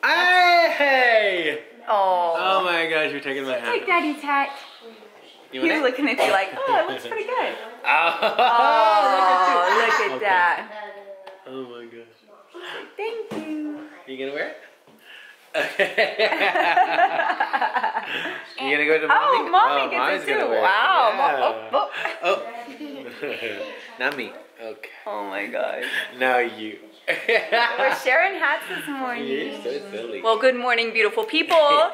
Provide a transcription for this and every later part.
Hey! Oh. Oh my gosh, you're taking my hand. Take Daddy's hat. He's looking at you like, oh, it looks pretty good. Oh, look at that. Oh my gosh. Thank you. You gonna wear it? You gonna go to mommy? Oh, mommy gets it too. Wow. Yeah. Oh. Not me. Okay. Oh my gosh. Now you. We're sharing hats this morning. You're so silly. Well, good morning, beautiful people.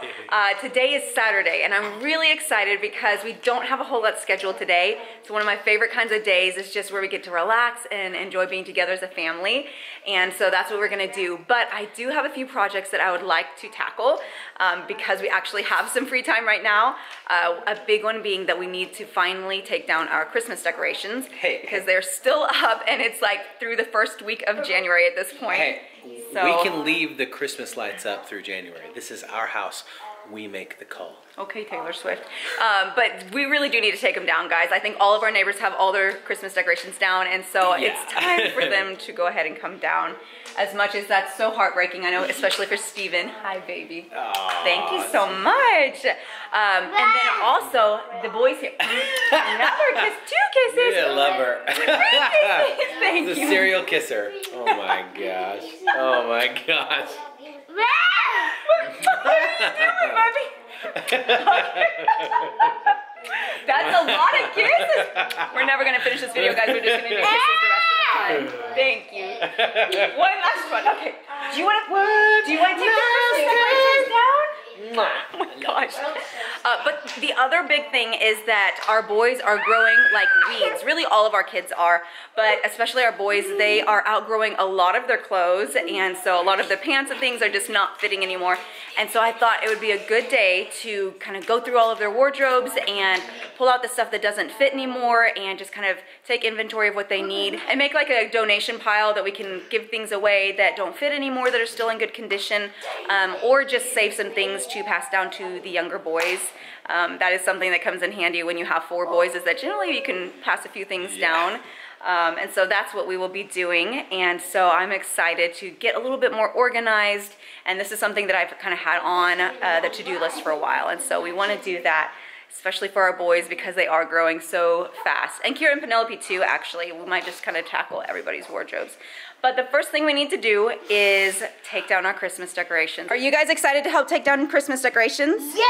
Today is Saturday, and I'm really excited because we don't have a whole lot scheduled today. It's one of my favorite kinds of days. It's just where we get to relax and enjoy being together as a family. And so that's what we're gonna do. But I do have a few projects that I would like to tackle because we actually have some free time right now. A big one being that we need to finally take down our Christmas decorations because they're still up, and it's like through the first week of January at this point. Hey, so, we can leave the Christmas lights up through January. This is our house. We make the call. Okay, Taylor Swift. But we really do need to take them down, guys. I think all of our neighbors have all their Christmas decorations down, and so it's time for them to go ahead and come down. As much as that's so heartbreaking, I know, especially for Steven. Hi, baby. Aww, thank you so much. And then also, the boys here. Another kiss, 2 kisses. You're a lover. 3 kisses. Thank you. The serial kisser. Oh my gosh. Oh my gosh. What are you doing, Barbie? That's a lot of kisses. We're never gonna finish this video, guys. We're just gonna do kisses the rest of the time. Thank you. One last one. Okay. Do you want to take the Christmas decorations down? Oh my gosh. But the other big thing is that our boys are growing like weeds. Really, all of our kids are, but especially our boys, they are outgrowing a lot of their clothes, and so a lot of the pants and things are just not fitting anymore. And so I thought it would be a good day to kind of go through all of their wardrobes and pull out the stuff that doesn't fit anymore and just kind of take inventory of what they need and make like a donation pile that we can give things away that don't fit anymore, that are still in good condition, or just save some things to pass down to the younger boys. That is something that comes in handy when you have 4 boys, is that generally you can pass a few things down. And so that's what we will be doing. And so I'm excited to get a little bit more organized. And this is something that I've kind of had on the to-do list for a while. And so we want to do that, especially for our boys, because they are growing so fast. And Kira and Penelope too, actually. We might just kind of tackle everybody's wardrobes. But the first thing we need to do is take down our Christmas decorations. Are you guys excited to help take down Christmas decorations? Yeah!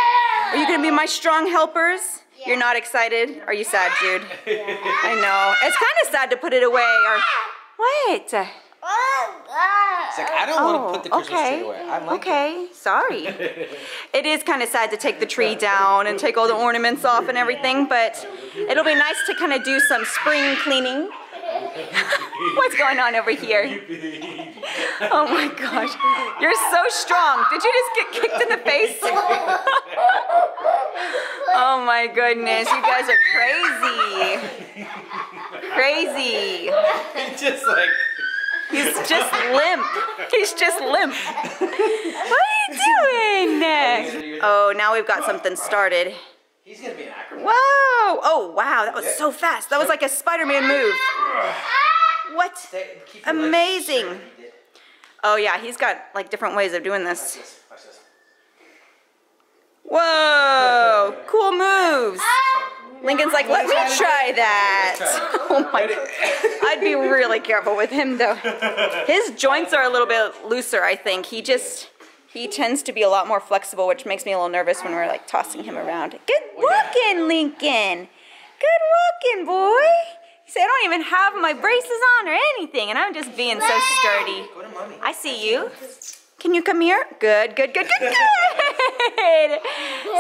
Are you gonna be my strong helpers? Yeah. You're not excited? Are you sad, Jude? Yeah. I know. It's kind of sad to put it away. Or what? It's like, I don't want to put the Christmas tree away. I like it. Sorry. It is kind of sad to take the tree down and take all the ornaments off and everything, but it'll be nice to kind of do some spring cleaning. What's going on over here? Oh my gosh. You're so strong. Did you just get kicked in the face? Oh my goodness. You guys are crazy. Crazy. Just like... He's just limp. He's just limp. What are you doing? Oh, now we've got something started. He's gonna be an acrobat. Whoa! Oh, wow, that was so fast. That was like a Spider-Man move. What? Amazing. Oh yeah, he's got like different ways of doing this. Watch this. Whoa! Cool moves. Lincoln's like, let me try that. Oh my God. I'd be really careful with him though. His joints are a little bit looser, I think. He tends to be a lot more flexible, which makes me a little nervous when we're like tossing him around. Good walking, Lincoln. Good walking, boy. You say I don't even have my braces on or anything, and I'm just being so sturdy. Go to mommy. I see you. Can you come here? Good, good, good, good, good.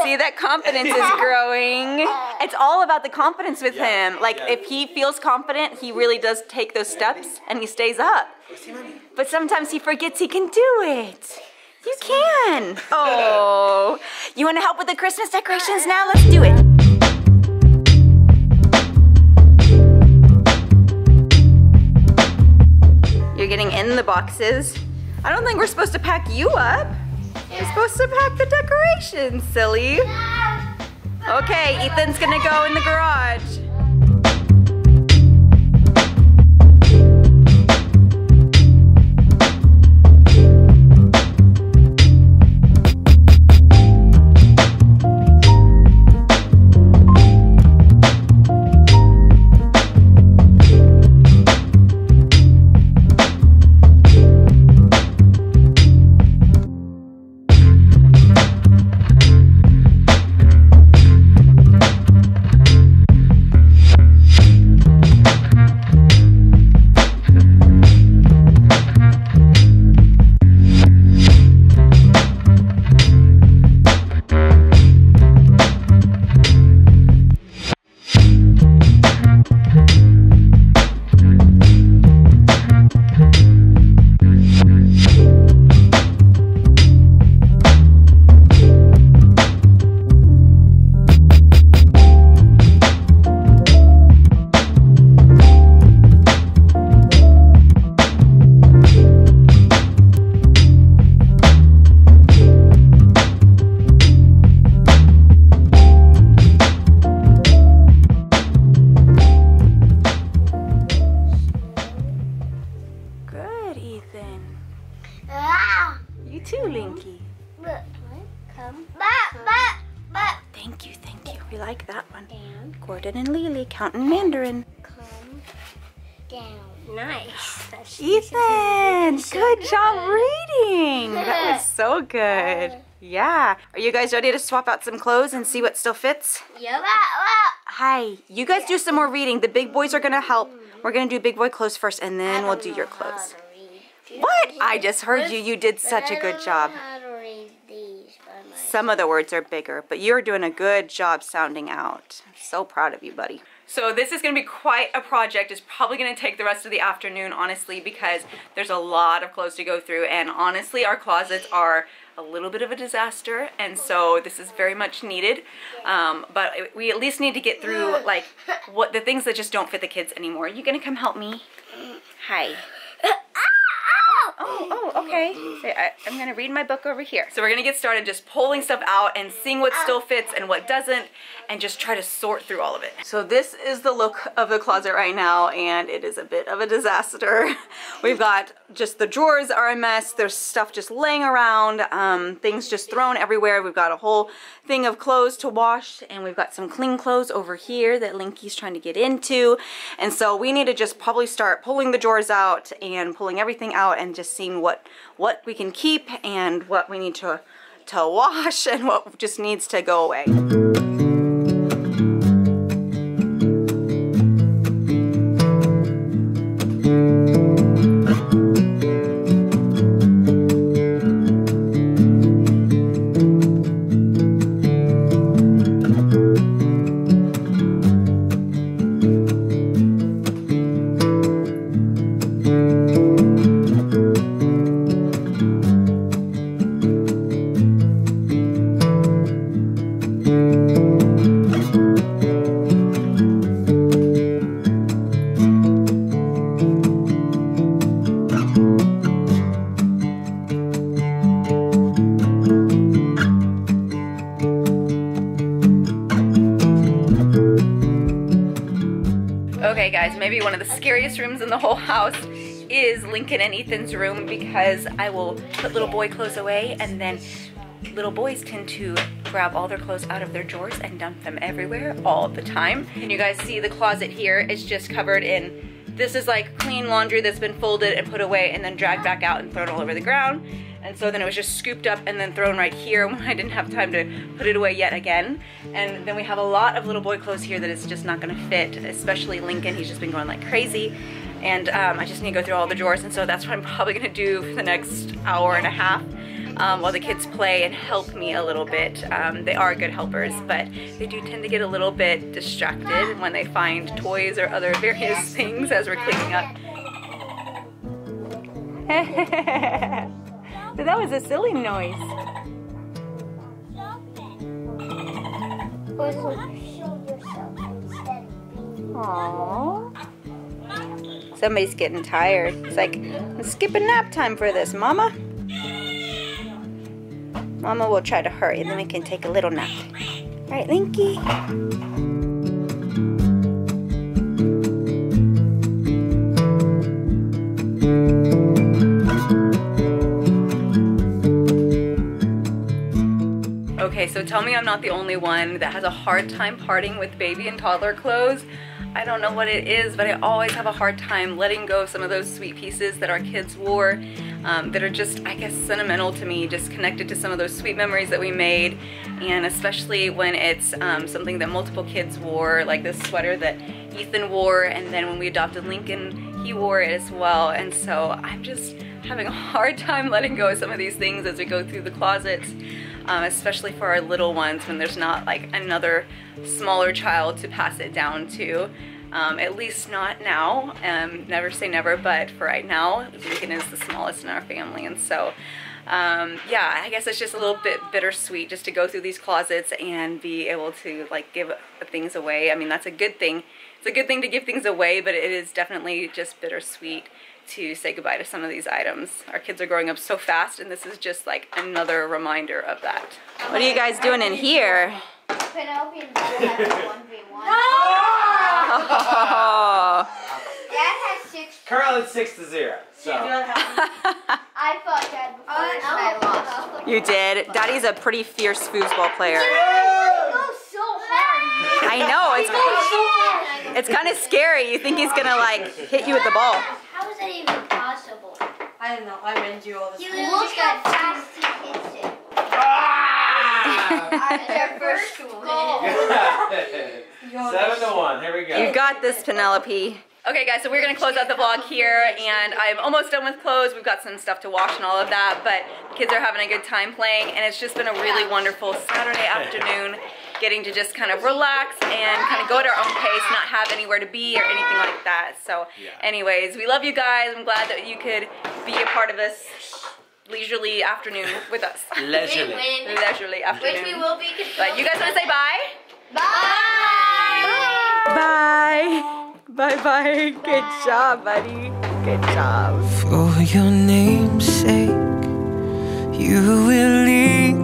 See, that confidence is growing. It's all about the confidence with him. Like, if he feels confident, he really does take those steps, and he stays up. But sometimes he forgets he can do it. You can. Oh, you want to help with the Christmas decorations now? Let's do it. You're getting in the boxes. I don't think we're supposed to pack you up. We're supposed to pack the decorations, silly. Okay, Ethan's gonna go in the garage. You too, Linky. Come. Thank you, thank you. We like that one. Down. Gordon and Lily counting Mandarin. Come down. Nice. Ethan, good job reading. That was so good. Yeah. Are you guys ready to swap out some clothes and see what still fits? Yep. Hi. You guys do some more reading. The big boys are going to help. We're going to do big boy clothes first, and then we'll do your clothes. What? I just heard you. You did such a good job. Some of the words are bigger, but you're doing a good job sounding out. I'm so proud of you, buddy. So this is going to be quite a project. It's probably going to take the rest of the afternoon, honestly, because there's a lot of clothes to go through, and honestly, our closets are a little bit of a disaster, and so this is very much needed. But we at least need to get through, like, what the things that just don't fit the kids anymore. You going to come help me? Hi. Oh, okay. So I'm going to read my book over here. So we're going to get started just pulling stuff out and seeing what still fits and what doesn't, and just try to sort through all of it. So this is the look of the closet right now, and it is a bit of a disaster. We've got just the drawers are a mess. There's stuff just laying around, things just thrown everywhere. We've got a whole thing of clothes to wash, and we've got some clean clothes over here that Linky's trying to get into. And so we need to just probably start pulling the drawers out and pulling everything out and just seeing what we can keep and what we need to wash and what just needs to go away. Okay guys, maybe one of the scariest rooms in the whole house is Lincoln and Ethan's room, because I will put little boy clothes away, and then little boys tend to grab all their clothes out of their drawers and dump them everywhere all the time. And you guys see the closet here is just covered in, this is like clean laundry that's been folded and put away and then dragged back out and thrown all over the ground. And so then it was just scooped up and then thrown right here when I didn't have time to put it away yet again. And then we have a lot of little boy clothes here that is just not gonna fit, especially Lincoln. He's just been going like crazy. And I just need to go through all the drawers, and so that's what I'm probably gonna do for the next hour and a half while the kids play and help me a little bit. They are good helpers, but they do tend to get a little bit distracted when they find toys or other various things as we're cleaning up. So that was a silly noise. Aww. Somebody's getting tired. It's like, I'm skipping nap time for this, Mama. Mama will try to hurry, and then we can take a little nap. All right, Linky. Okay, so tell me I'm not the only one that has a hard time parting with baby and toddler clothes. I don't know what it is, but I always have a hard time letting go of some of those sweet pieces that our kids wore that are just, I guess, sentimental to me, just connected to some of those sweet memories that we made, and especially when it's something that multiple kids wore, like this sweater that Ethan wore, and then when we adopted Lincoln, he wore it as well. And so I'm just having a hard time letting go of some of these things as we go through the closets, especially for our little ones when there's not like another smaller child to pass it down to. At least not now. Never say never, but for right now, Lincoln is the smallest in our family, and so yeah, I guess it's just a little bit bittersweet just to go through these closets and be able to like give things away. I mean, that's a good thing. It's a good thing to give things away, but it is definitely just bittersweet to say goodbye to some of these items. Our kids are growing up so fast, and this is just like another reminder of that. What are you guys doing in here? Penelope and Dad have a 1v1. Oh. Dad has 6. Currently 6-0. So I fought Dad before and I lost. You did. Daddy's a pretty fierce foosball player. It goes so hard. I know, it's kind of scary. You think he's gonna like hit you with the ball. How is that even possible? I don't know. I rent you all the time. Look how fast he hits it. Their first goal. 7-1. Here we go. You got this, Penelope. Okay guys, so we're gonna close out the vlog here, and I'm almost done with clothes. We've got some stuff to wash and all of that, but the kids are having a good time playing, and it's just been a really wonderful Saturday afternoon, getting to just kind of relax and kind of go at our own pace, not have anywhere to be or anything like that. So anyways, we love you guys. I'm glad that you could be a part of this leisurely afternoon with us. Leisurely. Leisurely afternoon. Which we will be. But you guys wanna say bye? Bye. Bye. Bye-bye. Good job, buddy. Good job. For your name's sake, you will leave